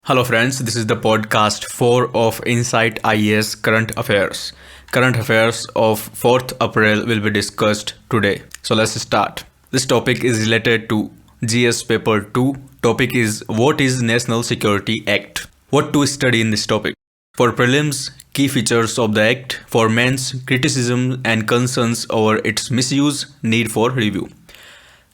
Hello friends, this is the podcast 4 of Insight IAS Current Affairs. Current affairs of 4th April will be discussed today. So let's start. This topic is related to GS paper 2. Topic is what is National Security Act? What to study in this topic? For prelims, key features of the act. For mains, criticism and concerns over its misuse, need for review.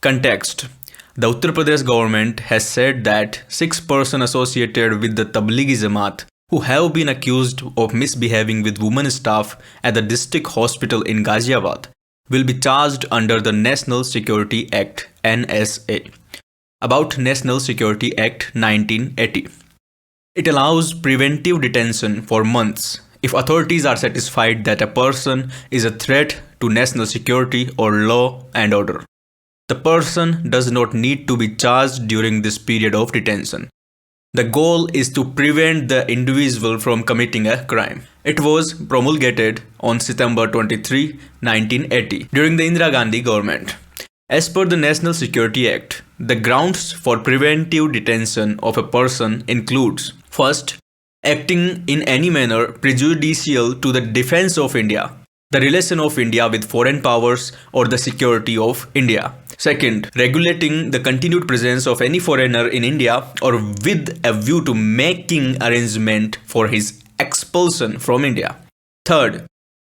Context. The Uttar Pradesh government has said that 6 persons associated with the Tablighi Jamaat who have been accused of misbehaving with women staff at the district hospital in Ghaziabad will be charged under the National Security Act (NSA). About National Security Act 1980. It allows preventive detention for months if authorities are satisfied that a person is a threat to national security or law and order. The person does not need to be charged during this period of detention. The goal is to prevent the individual from committing a crime. It was promulgated on September 23, 1980 during the Indira Gandhi government. As per the National Security Act, the grounds for preventive detention of a person includes: first, acting in any manner prejudicial to the defense of India, the relation of India with foreign powers, or the security of India. Second, regulating the continued presence of any foreigner in India or with a view to making arrangement for his expulsion from India. Third,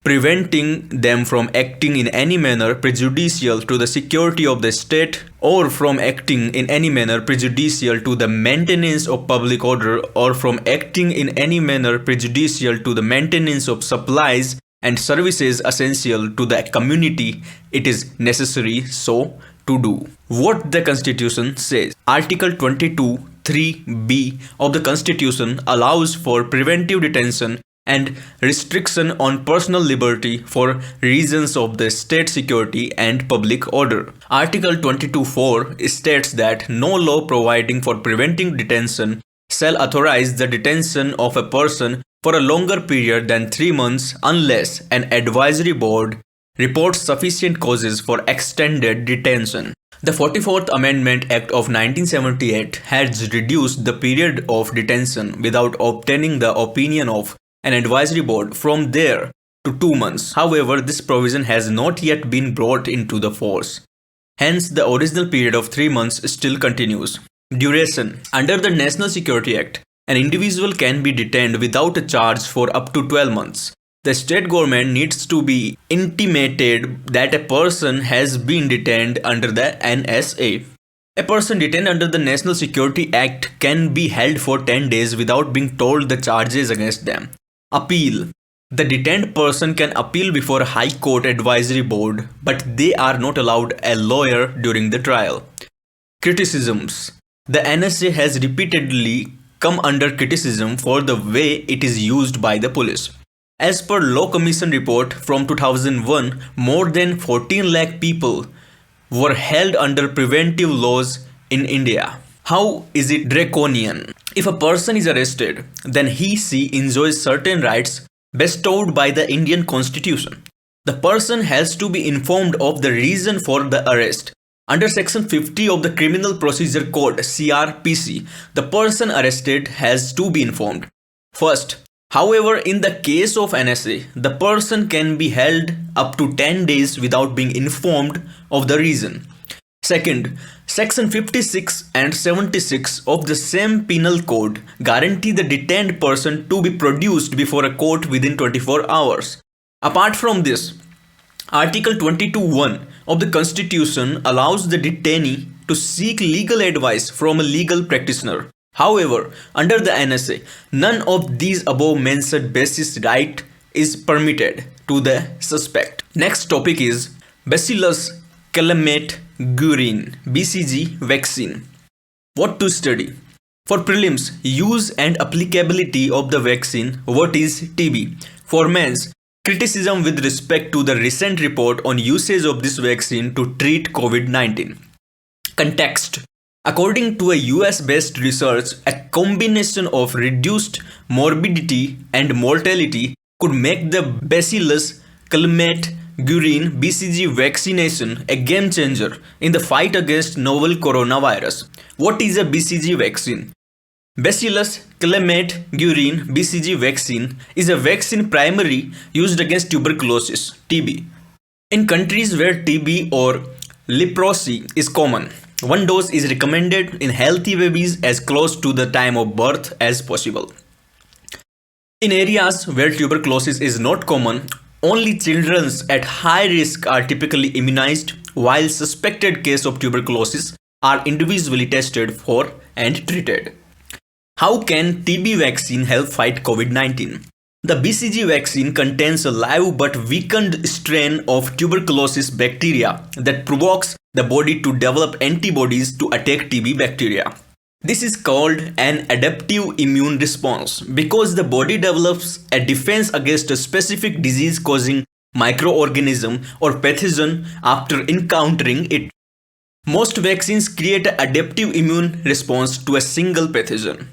preventing them from acting in any manner prejudicial to the security of the state or from acting in any manner prejudicial to the maintenance of public order or from acting in any manner prejudicial to the maintenance of supplies and services essential to the community it is necessary so to do. What the Constitution says. Article 22 3b of the Constitution allows for preventive detention and restriction on personal liberty for reasons of the state security and public order. Article 22(4) states that no law providing for preventing detention shall authorize the detention of a person for a longer period than 3 months unless an advisory board reports sufficient causes for extended detention. The 44th Amendment Act of 1978 has reduced the period of detention without obtaining the opinion of an advisory board from there to 2 months. However, this provision has not yet been brought into the force. Hence, the original period of 3 months still continues. Duration. Under the National Security Act, an individual can be detained without a charge for up to 12 months. The state government needs to be intimated that a person has been detained under the NSA. A person detained under the National Security Act can be held for 10 days without being told the charges against them. Appeal. The detained person can appeal before a High Court Advisory Board, but they are not allowed a lawyer during the trial. Criticisms. The NSA has repeatedly come under criticism for the way it is used by the police. As per Law Commission report from 2001, more than 14 lakh people were held under preventive laws in India. How is it draconian? If a person is arrested, then he/she enjoys certain rights bestowed by the Indian Constitution. The person has to be informed of the reason for the arrest. Under Section 50 of the Criminal Procedure Code (CRPC), the person arrested has to be informed. First, however, in the case of NSA, the person can be held up to 10 days without being informed of the reason. Second, Section 56 and 76 of the same penal code guarantee the detained person to be produced before a court within 24 hours. Apart from this, Article 22(1) of the Constitution allows the detainee to seek legal advice from a legal practitioner. However, under the NSA, none of these above mentioned basis right is permitted to the suspect. Next topic is Bacillus calmette-guerin (BCG) vaccine. What to study? For prelims, use and applicability of the vaccine. What is TB? For mains, criticism with respect to the recent report on usage of this vaccine to treat COVID-19. Context. According to a US-based research, a combination of reduced morbidity and mortality could make the Bacillus calmette-guerin BCG vaccination a game changer in the fight against novel coronavirus. What is a BCG vaccine? Bacillus calmette-guerin (BCG) vaccine is a vaccine primarily used against tuberculosis (TB). In countries where TB or leprosy is common, one dose is recommended in healthy babies as close to the time of birth as possible. In areas where tuberculosis is not common, only children at high risk are typically immunized, while suspected cases of tuberculosis are individually tested for and treated. How can TB vaccine help fight COVID-19? The BCG vaccine contains a live but weakened strain of tuberculosis bacteria that provokes the body to develop antibodies to attack TB bacteria. This is called an adaptive immune response because the body develops a defense against a specific disease-causing microorganism or pathogen after encountering it. Most vaccines create an adaptive immune response to a single pathogen.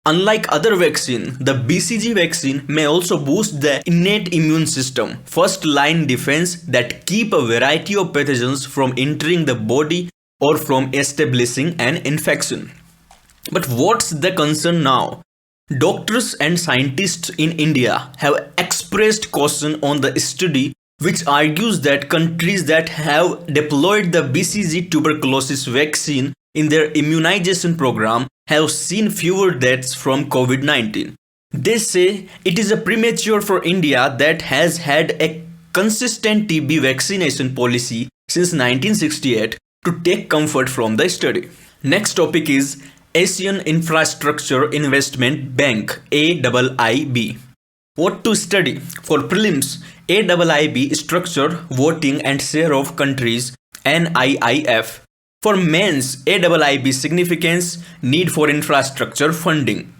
Unlike other vaccines, the BCG vaccine may also boost the innate immune system, first-line defense that keep a variety of pathogens from entering the body or from establishing an infection. But what's the concern now? Doctors and scientists in India have expressed caution on the study which argues that countries that have deployed the BCG tuberculosis vaccine in their immunization program have seen fewer deaths from COVID-19. They say it is premature for India that has had a consistent TB vaccination policy since 1968 to take comfort from the study. Next topic is Asian Infrastructure Investment Bank (AIIB). What to study? For prelims, AIIB structure, voting and share of countries (NIIF). For mains, AIIB significance, need for infrastructure funding.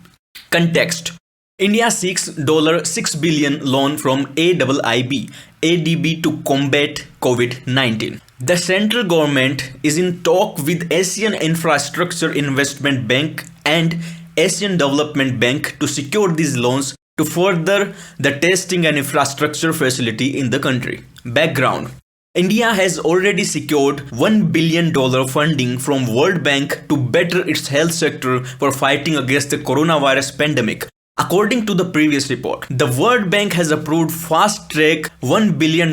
Context: India seeks $6 billion loan from AIIB (ADB) to combat COVID-19. The central government is in talk with Asian Infrastructure Investment Bank and Asian Development Bank to secure these loans to further the testing and infrastructure facility in the country. Background: India has already secured $1 billion funding from World Bank to better its health sector for fighting against the coronavirus pandemic. According to the previous report, the World Bank has approved fast-track $1 billion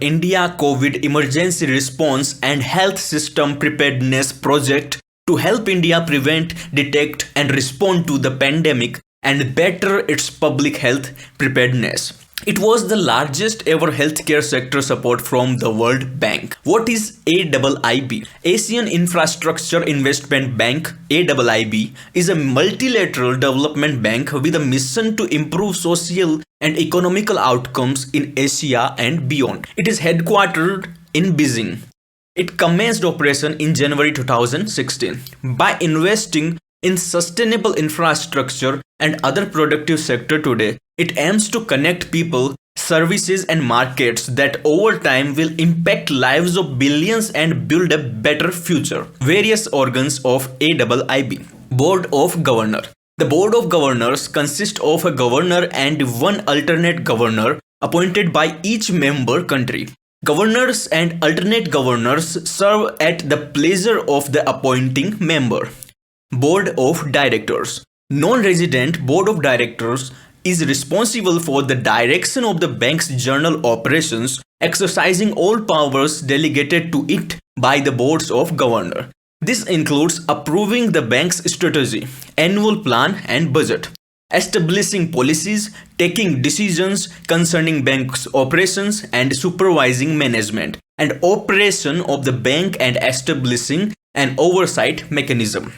India COVID Emergency Response and Health System Preparedness Project to help India prevent, detect and respond to the pandemic and better its public health preparedness. It was the largest ever healthcare sector support from the World Bank. What is AIIB? Asian Infrastructure Investment Bank (AIIB) is a multilateral development bank with a mission to improve social and economical outcomes in Asia and beyond. It is headquartered in Beijing. It commenced operation in January 2016. By investing in sustainable infrastructure and other productive sector today, it aims to connect people, services and markets that over time will impact lives of billions and build a better future. Various organs of AIIB. Board of Governor. The Board of Governors consists of a governor and one alternate governor appointed by each member country. Governors and alternate governors serve at the pleasure of the appointing member. Board of Directors. Non-resident Board of Directors is responsible for the direction of the bank's general operations, exercising all powers delegated to it by the boards of governors. This includes approving the bank's strategy, annual plan and budget, establishing policies, taking decisions concerning bank's operations and supervising management and operation of the bank and establishing an oversight mechanism.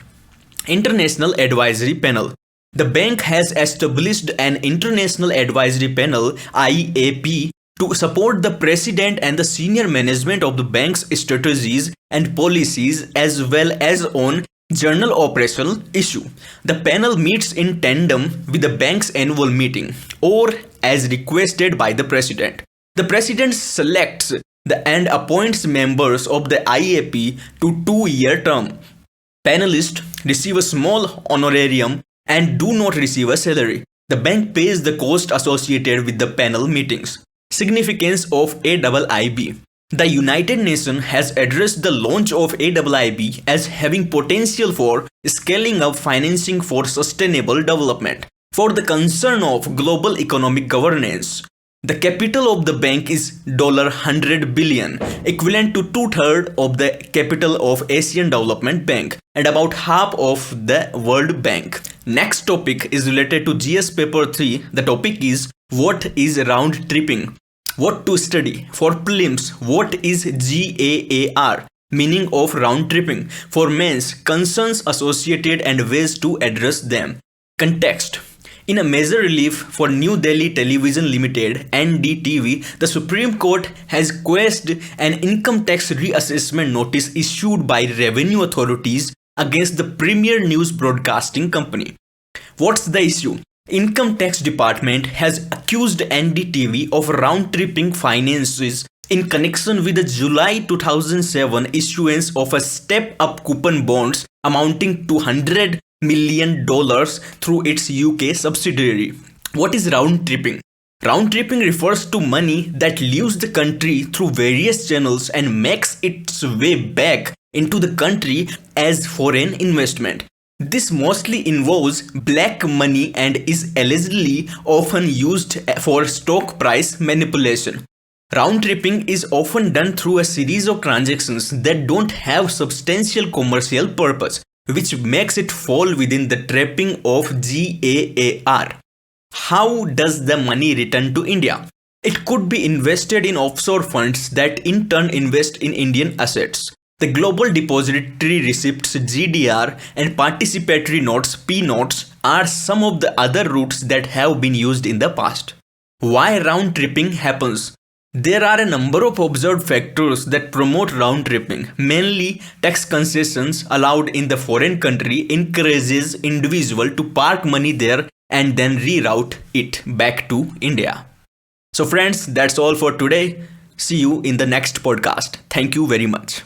International Advisory Panel. The bank has established an International Advisory Panel (IAP) to support the president and the senior management of the bank's strategies and policies as well as on general operational issue. The panel meets in tandem with the bank's annual meeting or as requested by the president. The president selects and appoints members of the IAP to 2-year term. Panelists receive a small honorarium and do not receive a salary. The bank pays the cost associated with the panel meetings. Significance of AIIB. The United Nations has addressed the launch of AIIB as having potential for scaling up financing for sustainable development for the concern of global economic governance. The capital of the bank is $100 billion, equivalent to two-thirds of the capital of Asian Development Bank and about half of the World Bank. Next topic is related to GS paper 3. The topic is what is round tripping? What to study? For prelims, what is GAAR? Meaning of round tripping. For mains, concerns associated and ways to address them. Context. In a major relief for New Delhi Television Limited (NDTV), the Supreme Court has quashed an income tax reassessment notice issued by revenue authorities against the premier news broadcasting company. What's the issue? Income tax department has accused NDTV of round-tripping finances in connection with the July 2007 issuance of a step-up coupon bonds amounting to $100 million through its UK subsidiary. What is round-tripping? Round-tripping refers to money that leaves the country through various channels and makes its way back into the country as foreign investment. This mostly involves black money and is allegedly often used for stock price manipulation. Round-tripping is often done through a series of transactions that don't have substantial commercial purpose, which makes it fall within the trapping of GAAR. How does the money return to India? It could be invested in offshore funds that in turn invest in Indian assets. The Global Depository Receipts (GDR) and Participatory Notes (P notes) are some of the other routes that have been used in the past. Why round tripping happens? There are a number of observed factors that promote round tripping. Mainly, tax concessions allowed in the foreign country encourages individual to park money there and then reroute it back to India. So friends, that's all for today. See you in the next podcast. Thank you very much.